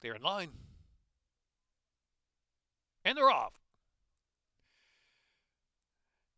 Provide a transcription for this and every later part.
They're in line. And they're off.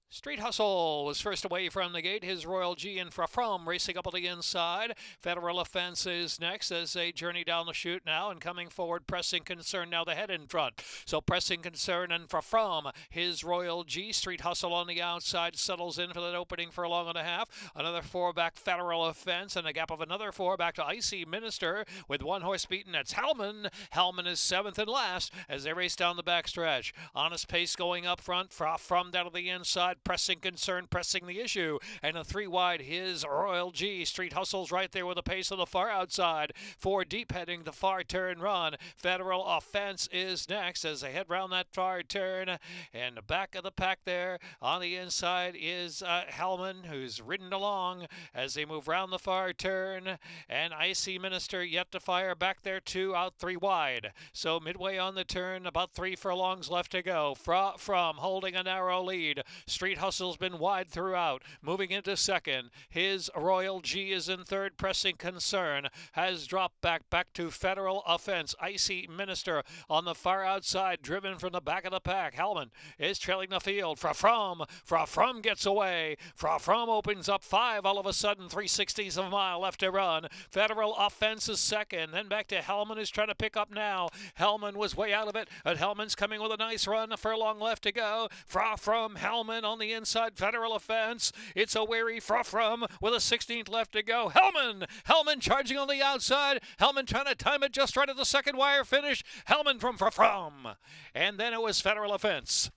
Street Hustle was first away from the gate. His Royal G and from racing up on the inside. Federal Offense is next as they journey down the chute now and coming forward. Pressing Concern now the head in front. So Pressing Concern and from his Royal G. Street Hustle on the outside settles in for that opening for a long and a half. Another four back Federal Offense and a gap of another four back to Icy Minister with one horse beaten. That's Hellman. Hellman is seventh and last as they race down the backstretch. Honest Pace going up front. From down to the inside. Pressing Concern pressing the issue, and a three wide his Royal G. Street Hustle's right there with a pace on the far outside. Four deep heading the far turn run. Federal Offense is next as they head round that far turn, and the back of the pack there on the inside is Hellman, who's ridden along as they move round the far turn, and Icy Minister yet to fire back there too, out three wide. So midway on the turn, about 3 furlongs left to go. From holding a narrow lead. Street Hustle's been wide throughout. Moving into second. His Royal G is in third. Pressing Concern has dropped back to Federal Offense. Icy Minister on the far outside, driven from the back of the pack. Hellman is trailing the field. From gets away. From opens up 5. All of a sudden, 3/60 of a mile left to run. Federal Offense is second. Then back to Hellman, who's trying to pick up now. Hellman was way out of it, and Hellman's coming with a nice run. A furlong left to go. From Hellman on the inside. Federal Offense. It's a wary from with a 16th left to go. Hellman charging on the outside. Hellman trying to time it just right at the second wire finish. Hellman from. And then it was Federal Offense.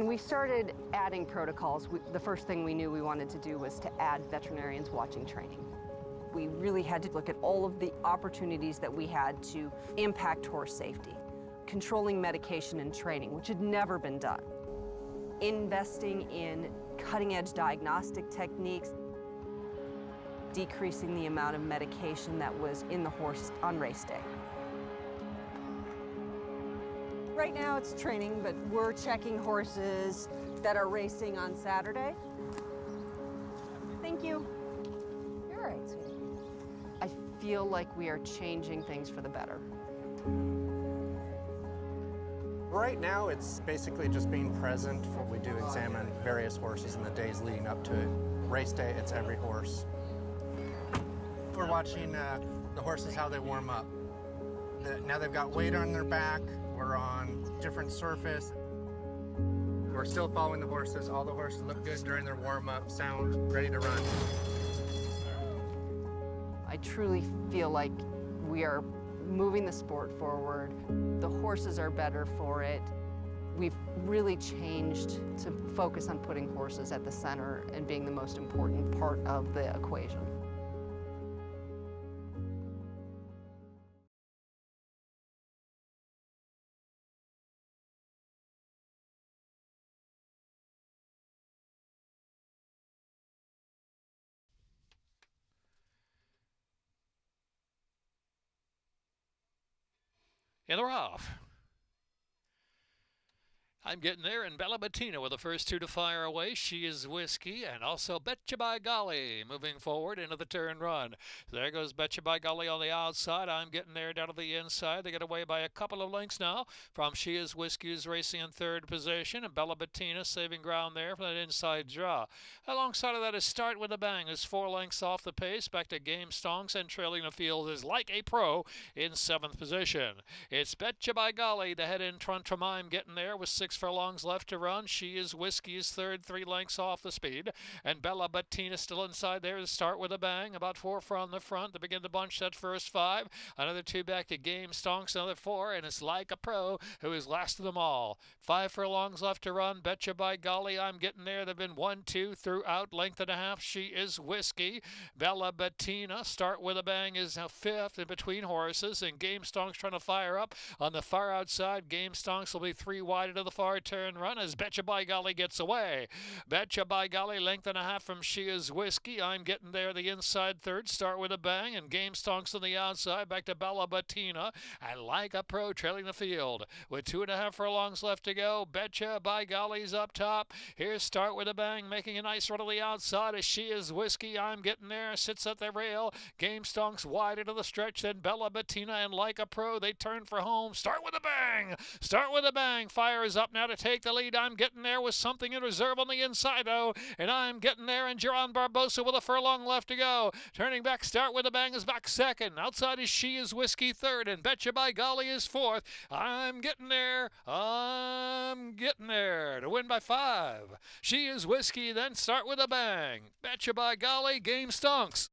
When we started adding protocols, the first thing we knew we wanted to do was to add veterinarians watching training. We really had to look at all of the opportunities that we had to impact horse safety, controlling medication and training, which had never been done, investing in cutting-edge diagnostic techniques, decreasing the amount of medication that was in the horse on race day. Right now it's training, but we're checking horses that are racing on Saturday. Thank you. You're all right, sweetie. I feel like we are changing things for the better. Right now, it's basically just being present. We do examine various horses in the days leading up to it. Race day, it's every horse. We're watching the horses, how they warm up. Now they've got weight on their back. We're on different surface. We're still following the horses. All the horses look good during their warm-up, sound ready to run. I truly feel like we are moving the sport forward. The horses are better for it. We've really changed to focus on putting horses at the center and being the most important part of the equation. In the rough. I'm getting there, and Bella Bettina with the first two to fire away. She is Whiskey, and also Betcha by Golly moving forward into the turn run. There goes Betcha by Golly on the outside. I'm getting there down to the inside. They get away by a couple of lengths now from She is Whiskey, who's racing in third position, and Bella Bettina saving ground there for that inside draw. Alongside of that is Start with a Bang, who's 4 lengths off the pace. Back to Game Stonks, and trailing the field is Like a Pro in 7th position. It's Betcha by Golly, the head in front from I'm getting there with 6 furlongs left to run. She is Whiskey's third, 3 lengths off the speed. And Bella Bettina still inside there to Start with a Bang. About 4 from the front to begin the bunch that first 5. Another 2 back to Game Stonks, another 4. And it's Like a Pro, who is last of them all. 5 furlongs left to run. Betcha by Golly, I'm getting there. They've been 1, 2 throughout. Length and a half. She is Whiskey. Bella Bettina, Start with a Bang, is now 5th in between horses. And Game Stonks trying to fire up on the far outside. Game Stonks will be 3 wide into the far turn run as Betcha by Golly gets away. Betcha by Golly, length and a half from She is Whiskey. I'm getting there, the inside third. Start with a Bang, and Game Stonks on the outside. Back to Bella Bettina, and Like a Pro trailing the field with 2.5 furlongs left to go. Betcha by Golly's up top. Here's Start with a Bang, making a nice run to the outside as She is Whiskey. I'm getting there, sits at the rail. Game Stonks wide into the stretch, then Bella Bettina and Like a Pro, they turn for home. Start with a Bang! Start with a Bang! Fire is up now to take the lead. I'm getting there with something in reserve on the inside, though, and I'm getting there, and Geron Barbosa with a furlong left to go. Turning back, Start with a Bang is back second. Outside is She is Whiskey third, and Betcha by Golly is fourth. I'm getting there. I'm getting there to win by 5. She is Whiskey, then Start with a Bang. Betcha by Golly, Game Stonks.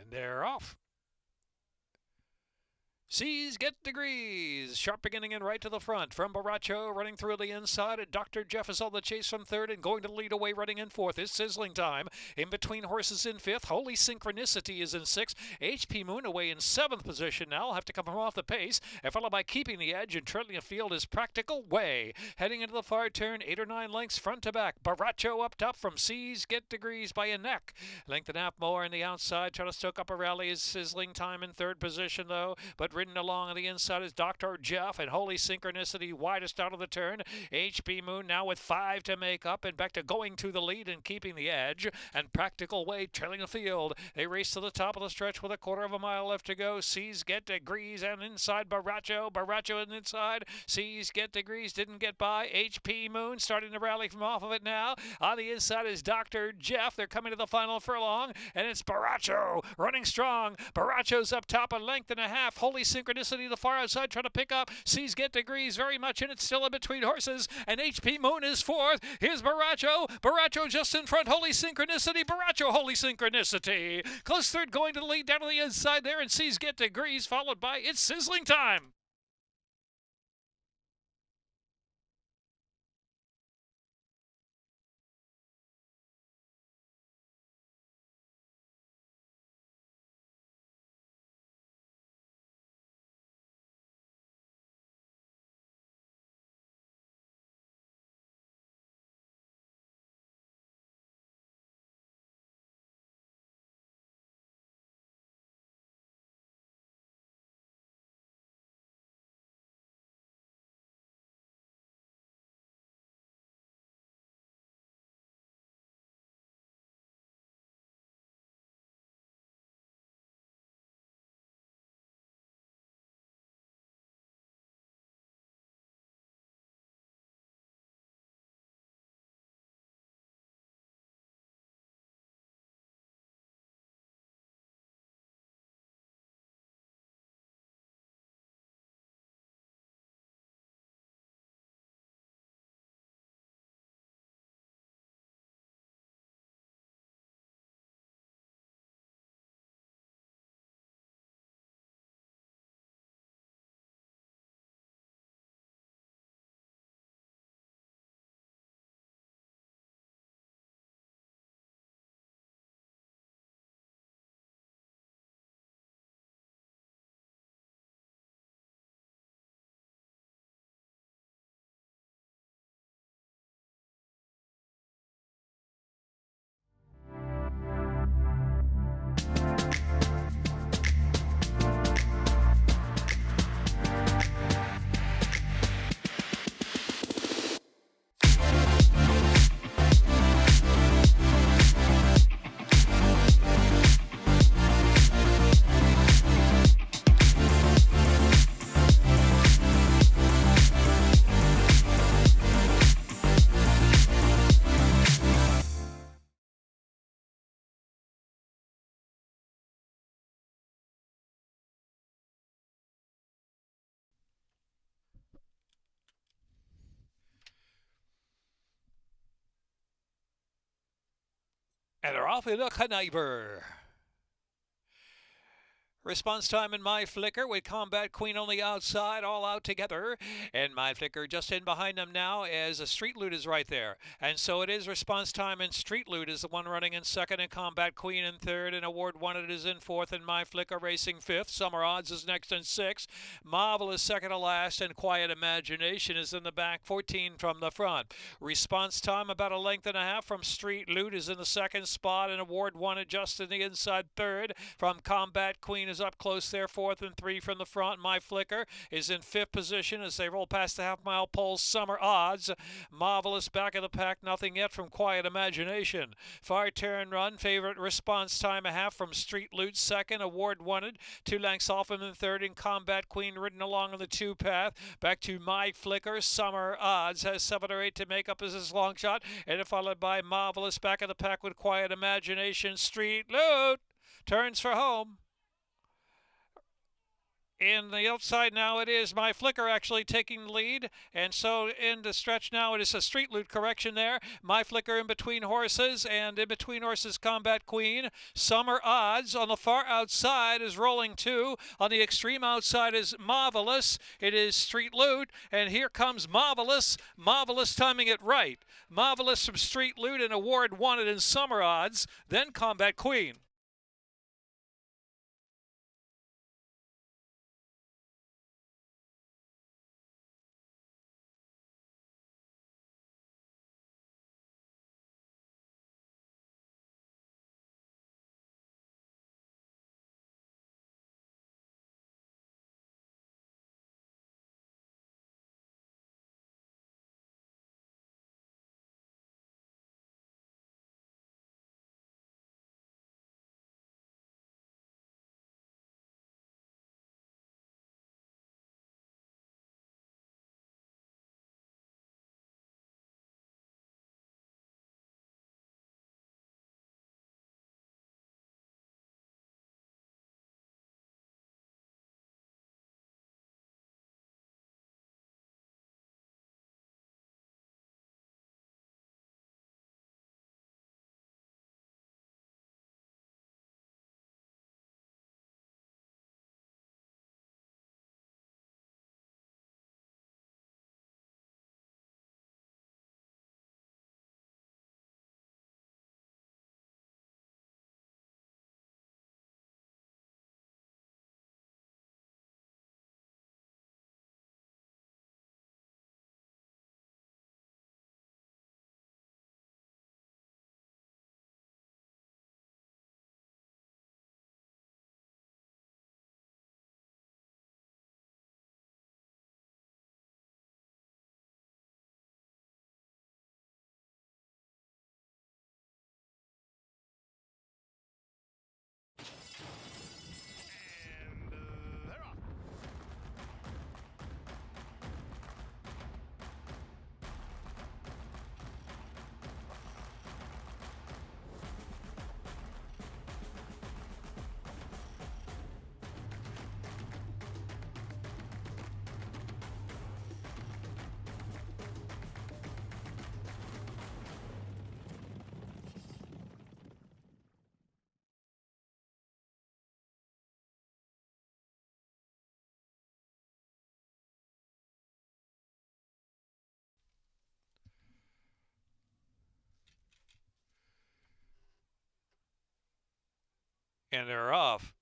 And they're off. C's Get Degrees. Sharp beginning and right to the front. From Baracho running through the inside. And Dr. Jeff is on the chase from third and going to lead away running in fourth. It's Sizzling Time. In between horses in fifth. Holy Synchronicity is in sixth. HP Moon away in seventh position now. Will have to come from off the pace. And followed by Keeping the Edge and trailing the field is Practical Way. Heading into the far turn, 8 or 9 lengths front to back. Baracho up top from C's Get Degrees by a neck. Length and a half more on the outside. Trying to stoke up a rally is Sizzling Time in third position though. But ridden along on the inside is Dr. Jeff and Holy Synchronicity widest out of the turn. HP Moon now with 5 to make up and back to going to the lead and Keeping the Edge. And Practical Way trailing the field. They race to the top of the stretch with a quarter of a mile left to go. C's Get Degrees and inside Baracho. Baracho and inside. C's Get Degrees didn't get by. HP Moon starting to rally from off of it now. On the inside is Dr. Jeff. They're coming to the final furlong. And it's Baracho running strong. Baracho's up top a length and a half. Holy Synchronicity the far outside trying to pick up. C's Get Degrees very much in it, still in between horses. And HP Moon is fourth. Here's Baracho. Baracho just in front. Holy Synchronicity. Baracho, Holy Synchronicity. Close third going to the lead down to the inside there. And C's Get Degrees followed by It's Sizzling Time. And they're off in a Kniber. Response time in My Flicker with Combat Queen on the outside, all out together. And My Flicker just in behind them now as a Street Loot is right there. And so it is response time, and Street Loot is the one running in second, and Combat Queen in third, and Award Wanted is in fourth, and My Flicker racing fifth. Summer Odds is next in sixth. Marvelous second to last, and Quiet Imagination is in the back, 14 from the front. Response time about a length and a half from Street Loot is in the second spot, and Award Wanted just in the inside third. From Combat Queen is up close there, fourth and 3 from the front. My Flicker is in fifth position as they roll past the half-mile pole. Summer Odds, Marvelous back of the pack, nothing yet from Quiet Imagination. Far Turn Run, favorite response time a half from Street Loot second. Award Wanted 2 lengths off him in third, and Combat Queen ridden along on the 2 path. Back to My Flicker. Summer Odds has 7 or 8 to make up as his long shot, and followed by Marvelous back of the pack with Quiet Imagination. Street Loot turns for home. In the outside now, it is My Flicker actually taking the lead, and so in the stretch now, it is a street loot correction there. My Flicker in between horses, and in between horses, Combat Queen. Summer Odds on the far outside is rolling 2. On the extreme outside is Marvelous. It is Street Loot, and here comes Marvelous. Marvelous timing it right. Marvelous from Street Loot and Award Wanted in Summer Odds, then Combat Queen. And they're off.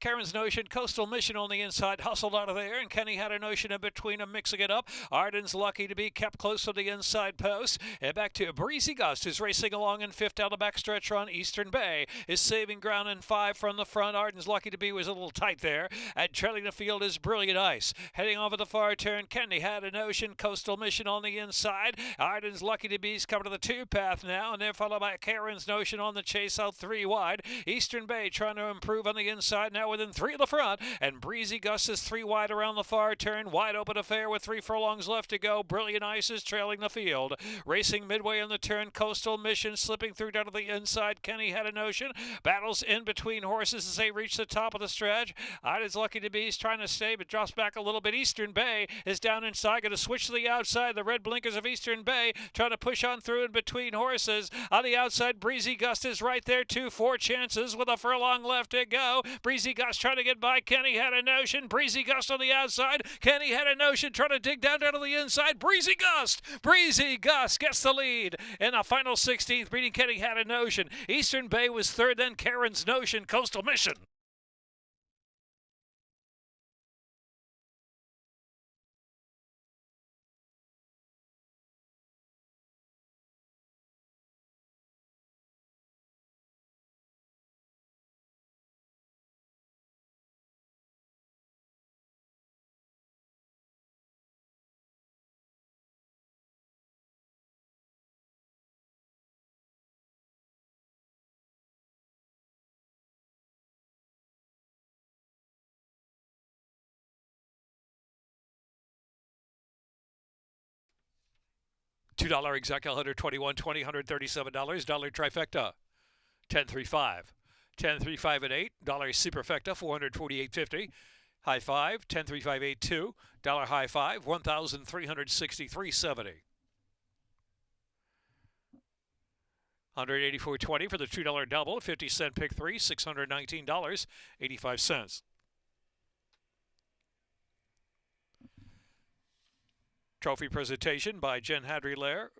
Karen's Notion, Coastal Mission on the inside, hustled out of there, and Kenny had a notion in between them, mixing it up. Arden's Lucky to Be kept close to the inside post. And back to Breezy Gust, who's racing along in fifth down the backstretch run. Eastern Bay is saving ground in 5 from the front. Arden's Lucky to Be was a little tight there. And trailing the field is Brilliant Ice. Heading over the far turn, Kenny had a notion, Coastal Mission on the inside. Arden's Lucky to Be's coming to the 2 path now, and they're followed by Karen's Notion on the chase out 3 wide. Eastern Bay trying to improve on the inside now within 3 of the front, and Breezy Gus is 3 wide around the far turn. Wide open affair with 3 furlongs left to go. Brilliant Ice is trailing the field. Racing midway in the turn, Coastal Mission slipping through down to the inside. Kenny had a notion. Battles in between horses as they reach the top of the stretch. Arden's Lucky to Be is trying to stay, but drops back a little bit. Eastern Bay is down inside, going to switch to the outside. The red blinkers of Eastern Bay trying to push on through in between horses. On the outside, Breezy Gust is right there too. 4 chances with a furlong left to go. Breezy Gust trying to get by. Kenny had a notion. Breezy Gust on the outside. Kenny had a notion, trying to dig down to the inside. Breezy Gust gets the lead in the final 16th, beating Kenny had a notion. Eastern Bay was 3rd, then Karen's Notion, Coastal Mission. $2 exec, $121, $20, $137, dollar trifecta, 10.35. 10.35 $8 superfecta 448.50. High five 10.3582. Dollar high five 1,363.70. 184.20 for the $2 double. 50-cent pick three $619.85. Trophy presentation by Jen Hadry-Lair,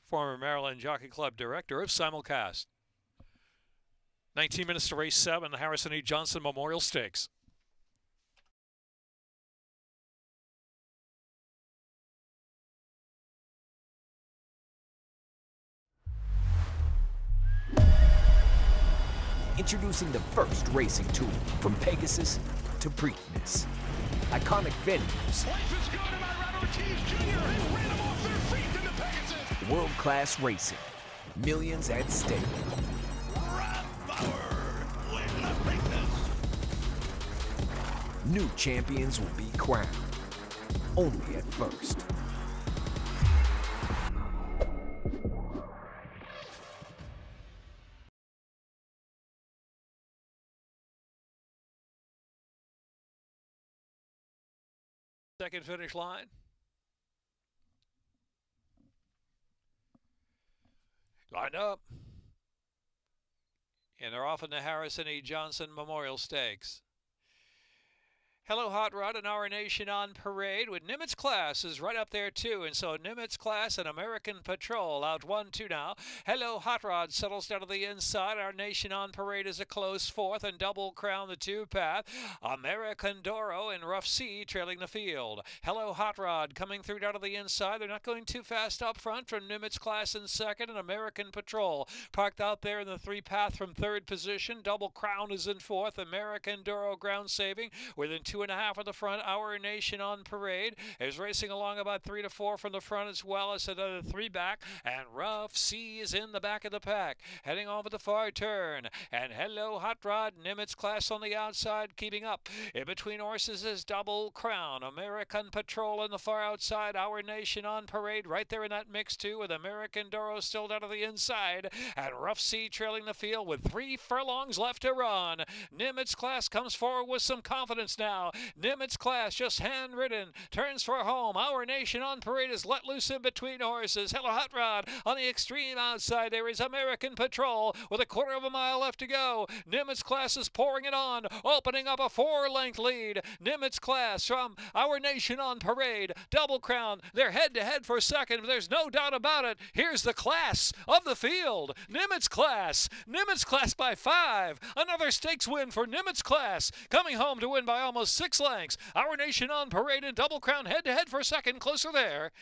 former Maryland Jockey Club Director of Simulcast. 19 minutes to race 7, the Harrison E. Johnson Memorial Stakes. Introducing the first racing tool from Pegasus to Preakness. Iconic venues. Life is good and Irad Ortiz Jr. has ran them off their feet in the Pegasus. World-class racing. Millions at stake. Rob Bauer win the Preakness. New champions will be crowned. Only at first. Second finish line. Line up. And they're off in the Harrison E. Johnson Memorial Stakes. Hello Hot Rod and Our Nation on Parade with Nimitz Class is right up there too. And so Nimitz Class and American Patrol out 1-2 now. Hello Hot Rod settles down to the inside. Our Nation on Parade is a close fourth and Double Crown the two path. American Doro and Rough Sea trailing the field. Hello Hot Rod coming through down to the inside. They're not going too fast up front from Nimitz Class in second and American Patrol parked out there in the three path from third position. Double Crown is in fourth. American Doro ground saving within 2.5 of the front. Our Nation on Parade is racing along about 3 to 4 from the front as well as another 3 back. And Rough Sea is in the back of the pack, heading over the far turn. And Hello Hot Rod, Nimitz Class on the outside, keeping up. In between horses is Double Crown, American Patrol in the far outside. Our Nation on Parade right there in that mix too, with American Doro still down to the inside. And Rough Sea trailing the field with 3 furlongs left to run. Nimitz Class comes forward with some confidence now. Nimitz Class just handwritten, turns for home. Our Nation on Parade is let loose in between horses. Hello Hot Rod on the extreme outside. There is American Patrol with a 1/4 mile left to go. Nimitz Class is pouring it on, opening up a 4-length lead. Nimitz Class from Our Nation on Parade. Double Crown, they're head-to-head for second. There's no doubt about it. Here's the class of the field. Nimitz Class by 5. Another stakes win for Nimitz Class, coming home to win by almost 6 lengths. Our Nation on Parade and Double Crown head-to-head for second, closer there.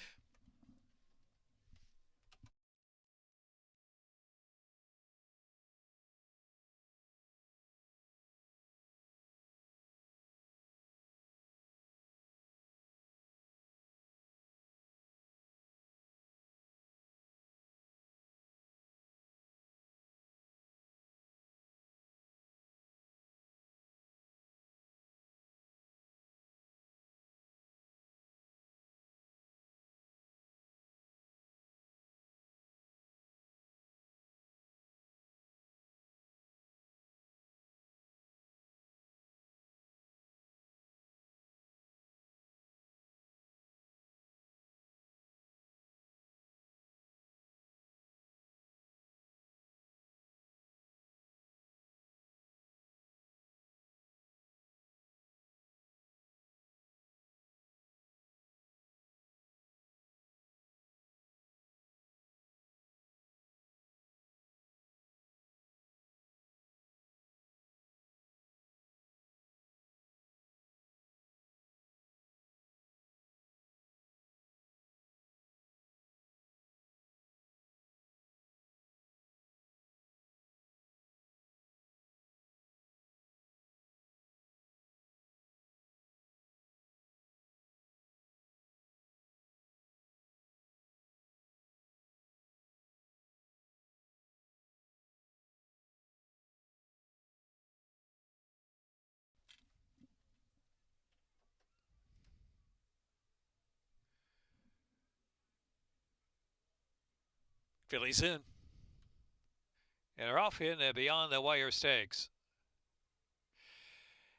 Phillies in. And they're off in beyond the wire stakes.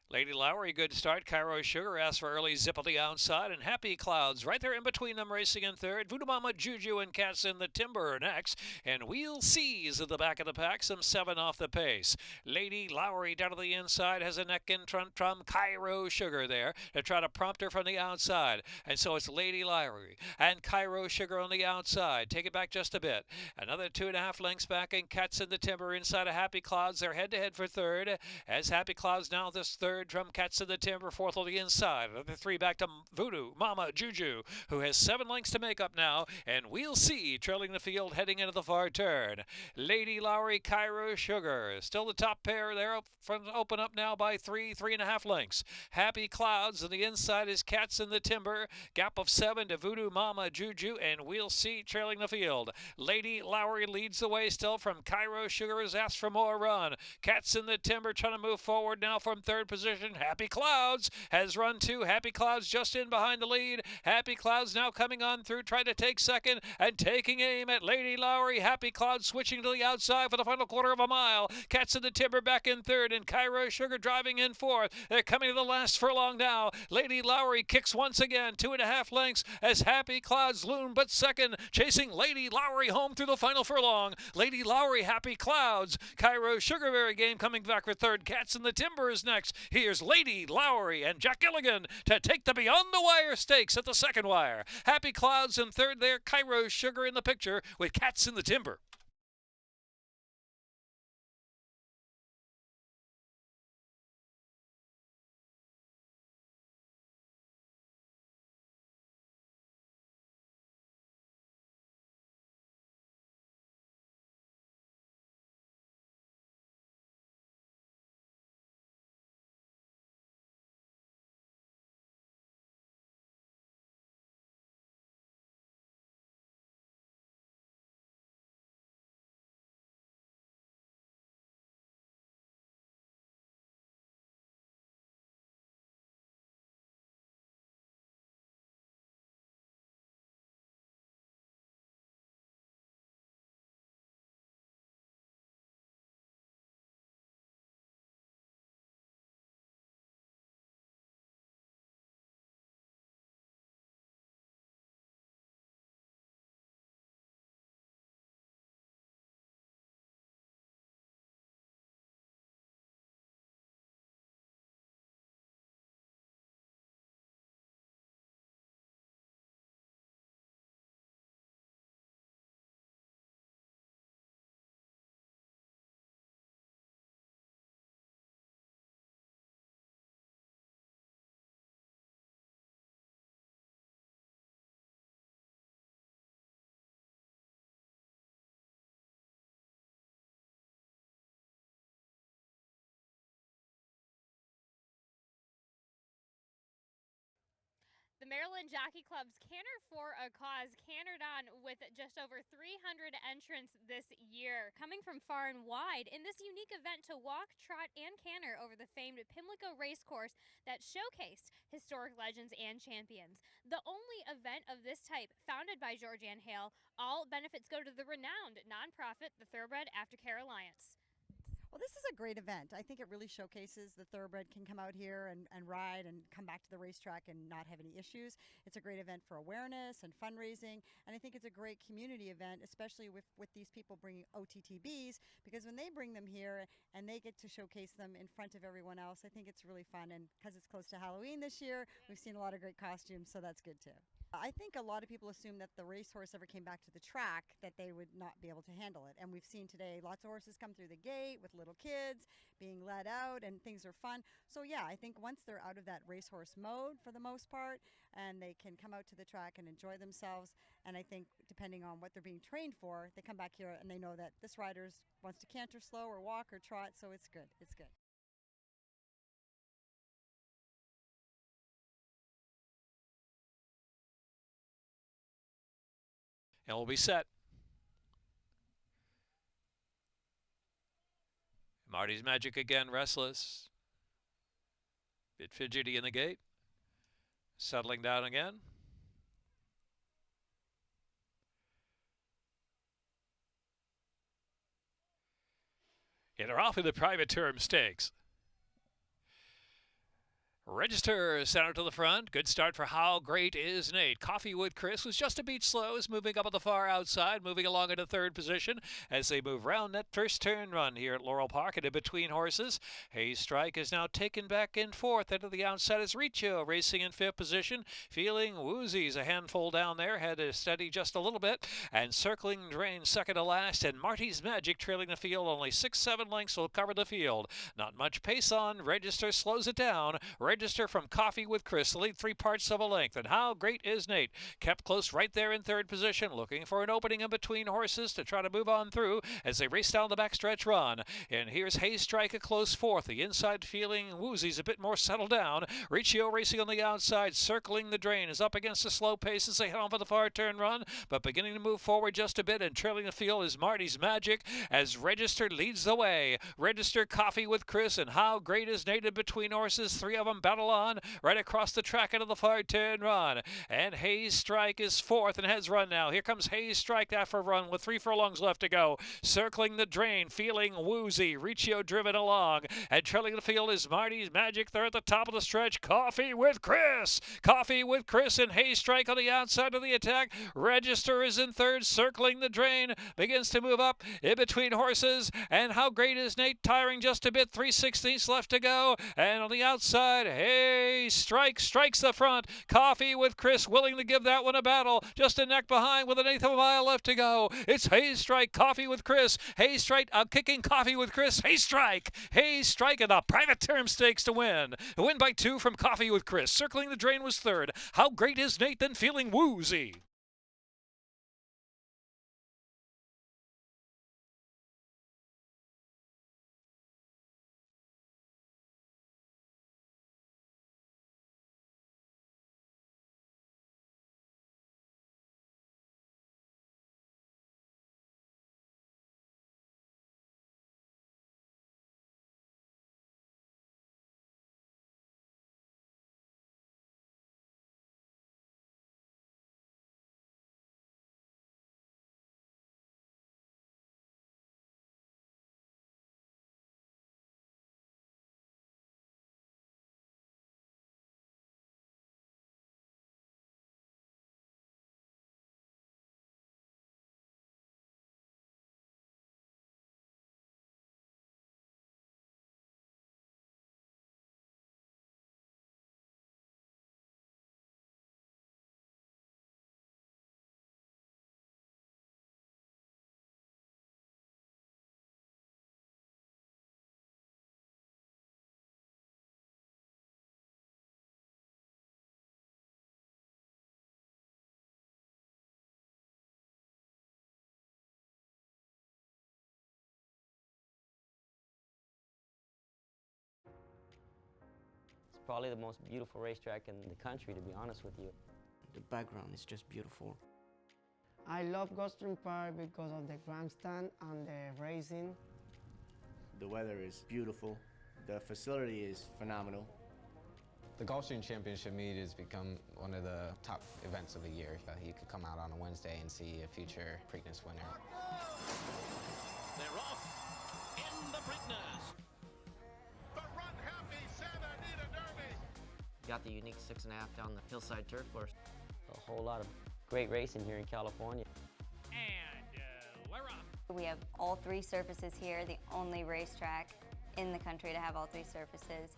Lady Lowry, good start. Cairo Sugar asked for early zip on the outside, and Happy Clouds right there in between them racing in third. Voodoo Mama, Juju, and Cats in the Timber next, and We'll See's at the back of the pack, some 7 off the pace. Lady Lowry down to the inside has a neck in front from Cairo Sugar there to try to prompt her from the outside, and so it's Lady Lowry and Cairo Sugar on the outside. Take it back just a bit. Another 2.5 lengths back, and Cats in the Timber inside of Happy Clouds. They're head-to-head for third, as Happy Clouds now this third from Cats in the Timber, fourth on the inside. Another 3 back to Voodoo Mama Juju, who has 7 lengths to make up now, and We'll See trailing the field heading into the far turn. Lady Lowry, Cairo Sugar, still the top pair there, up front, open up now by 3.5 lengths. Happy Clouds on the inside is Cats in the Timber, gap of 7 to Voodoo Mama Juju, and We'll See trailing the field. Lady Lowry leads the way still from Cairo Sugar, has asked for more run. Cats in the Timber trying to move forward now from third position. Happy Clouds has run 2. Happy Clouds just in behind the lead. Happy Clouds now coming on through, trying to take second and taking aim at Lady Lowry. Happy Clouds switching to the outside for the final quarter of a mile. Cats in the Timber back in third, and Cairo Sugar driving in fourth. They're coming to the last furlong now. Lady Lowry kicks once again, 2.5 lengths as Happy Clouds loom but second, chasing Lady Lowry home through the final furlong. Lady Lowry, Happy Clouds, Cairo Sugar very game coming back for third. Cats in the Timber is next. Here's Lady Lowry and Jack Gilligan to take the Beyond the Wire stakes at the second wire. Happy Clouds in third there. Cairo Sugar in the picture with Cats in the Timber. The Maryland Jockey Club's Canter for a Cause cantered on with just over 300 entrants this year, coming from far and wide in this unique event to walk, trot, and canter over the famed Pimlico racecourse that showcased historic legends and champions. The only event of this type founded by Georgianne Hale. All benefits go to the renowned nonprofit, the Thoroughbred Aftercare Alliance. Well, this is a great event. I think it really showcases the thoroughbred can come out here and ride and come back to the racetrack and not have any issues. It's a great event for awareness and fundraising, and I think it's a great community event, especially with these people bringing OTTBs, because when they bring them here and they get to showcase them in front of everyone else, I think it's really fun. And because it's close to Halloween this year, we've seen a lot of great costumes, so that's good too. I think a lot of people assume that the racehorse ever came back to the track, that they would not be able to handle it. And we've seen today lots of horses come through the gate with little kids being let out, and things are fun. So yeah, I think once they're out of that racehorse mode for the most part, and they can come out to the track and enjoy themselves, and I think depending on what they're being trained for, they come back here and they know that this rider wants to canter slow or walk or trot, so it's good. It's good. And we'll be set. Marty's Magic again, restless. Bit fidgety in the gate. Settling down again. And they're off in the private term stakes. Register center to the front. Good start for How Great Is Nate. Coffeewood Chris was just a beat slow, is moving up on the far outside, moving along into third position as they move round that first turn run here at Laurel Park and in between horses. Hayes Strike is now taken back in fourth. Into the outside is Riccio racing in fifth position. Feeling Woozy's a handful down there, had to steady just a little bit. And Circling Drain second to last, and Marty's Magic trailing the field. Only 6-7 lengths will cover the field. Not much pace on. Register slows it down. Register from Coffee with Chris, the lead 3 parts of a length. And How Great Is Nate kept close right there in third position, looking for an opening in between horses to try to move on through as they race down the backstretch run. And here's Hayes Strike a close fourth. The inside Feeling Woozy's a bit more settled down. Riccio racing on the outside. Circling the Drain is up against the slow pace as they head on for the far turn run, but beginning to move forward just a bit, and trailing the field is Marty's Magic as Register leads the way. Register, Coffee with Chris, and How Great Is Nate in between horses. 3 of them battle on right across the track into the far turn run. And Hayes Strike is fourth and has run now. Here comes Hayes Strike after a run with 3 furlongs left to go. Circling the Drain, Feeling Woozy. Riccio driven along. And trailing the field is Marty's Magic. They're at the top of the stretch. Coffee with Chris. Coffee with Chris and Hayes Strike on the outside of the attack. Register is in third. Circling the Drain begins to move up in between horses. And How Great Is Nate tiring just a bit. 3/16 left to go. And on the outside, Hayes Strike strikes the front. Coffee with Chris willing to give that one a battle. Just a neck behind with 1/8 of a mile left to go. It's Hayes Strike, Coffee with Chris. Hayes Strike kicking Coffee with Chris. Hayes Strike. Hayes Strike in the private term stakes to win. A win by 2 from Coffee with Chris. Circling the Drain was third. How Great Is Nate then Feeling Woozy. It's probably the most beautiful racetrack in the country, to be honest with you. The background is just beautiful. I love Gulfstream Park because of the grandstand and the racing. The weather is beautiful. The facility is phenomenal. The Gulfstream Championship meet has become one of the top events of the year. You could come out on a Wednesday and see a future Preakness winner. They're off in the Preakness. The run-happy Santa Anita Derby. Got the unique 6.5 down the hillside turf course. A whole lot of great racing here in California. And we're off. We have all 3 surfaces here, the only racetrack in the country to have all 3 surfaces.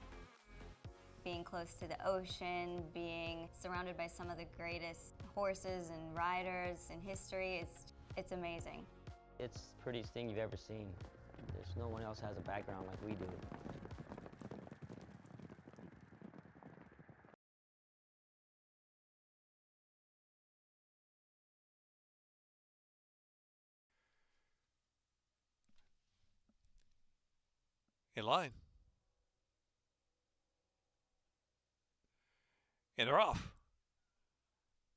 Being close to the ocean, being surrounded by some of the greatest horses and riders in history, it's amazing. It's the prettiest thing you've ever seen. There's no one else has a background like we do. In line. And they're off.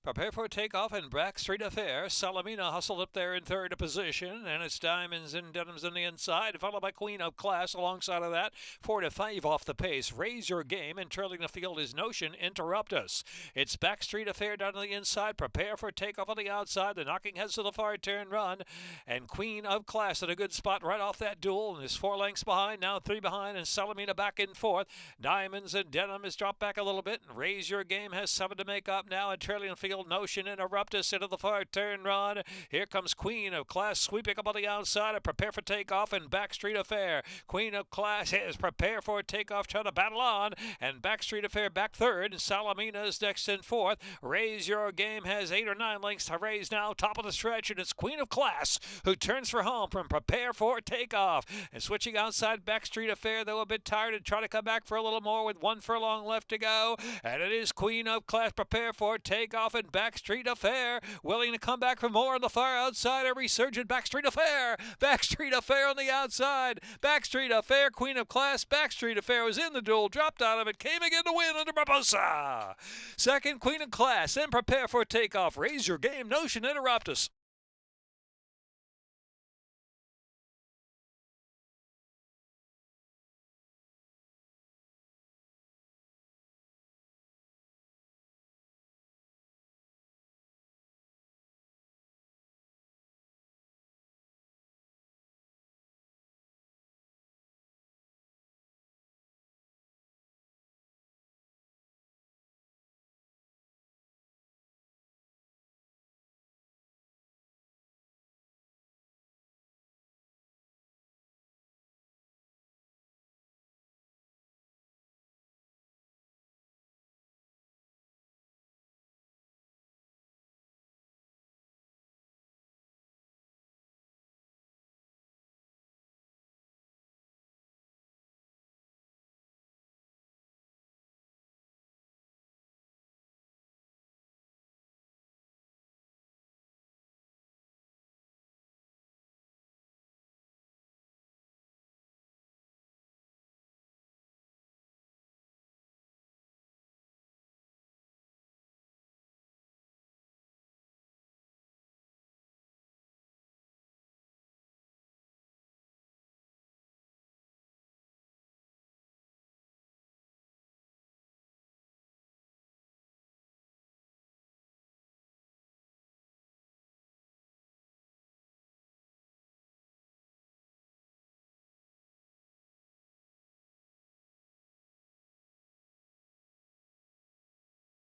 Prepare for takeoff and Backstreet Affair. Salamina hustled up there in third position, and it's Diamonds and Denims on the inside, followed by Queen of Class alongside of that. 4 to 5 off the pace. Raise Your Game, and trailing the field is Notion. Interrupt Us. It's Backstreet Affair down on the inside. Prepare for takeoff on the outside. The knocking heads to the far turn run, and Queen of Class at a good spot right off that duel, and is 4 lengths behind, now 3 behind, and Salamina back in fourth. Diamonds and Denim has dropped back a little bit, and Raise Your Game has 7 to make up now, and trailing the field Notion. Interrupt Us into the far turn run. Here comes Queen of Class sweeping up on the outside and prepare for takeoff, and Backstreet Affair. Queen of Class is prepare for takeoff, trying to battle on, and Backstreet Affair back third, and Salamina is next in fourth. Raise Your Game has 8 or 9 lengths to raise now, top of the stretch, and it's Queen of Class who turns for home from prepare for takeoff. And switching outside, Backstreet Affair, though a bit tired, and try to come back for a little more with 1 furlong left to go. And it is Queen of Class prepare for takeoff, and Backstreet Affair willing to come back for more on the far outside. A resurgent Backstreet Affair. Backstreet Affair on the outside. Backstreet Affair, Queen of Class. Backstreet Affair was in the duel, dropped out of it, came again to win under Barbosa. Second, Queen of Class. Then prepare for takeoff. Raise Your Game. Notion. Interrupt Us.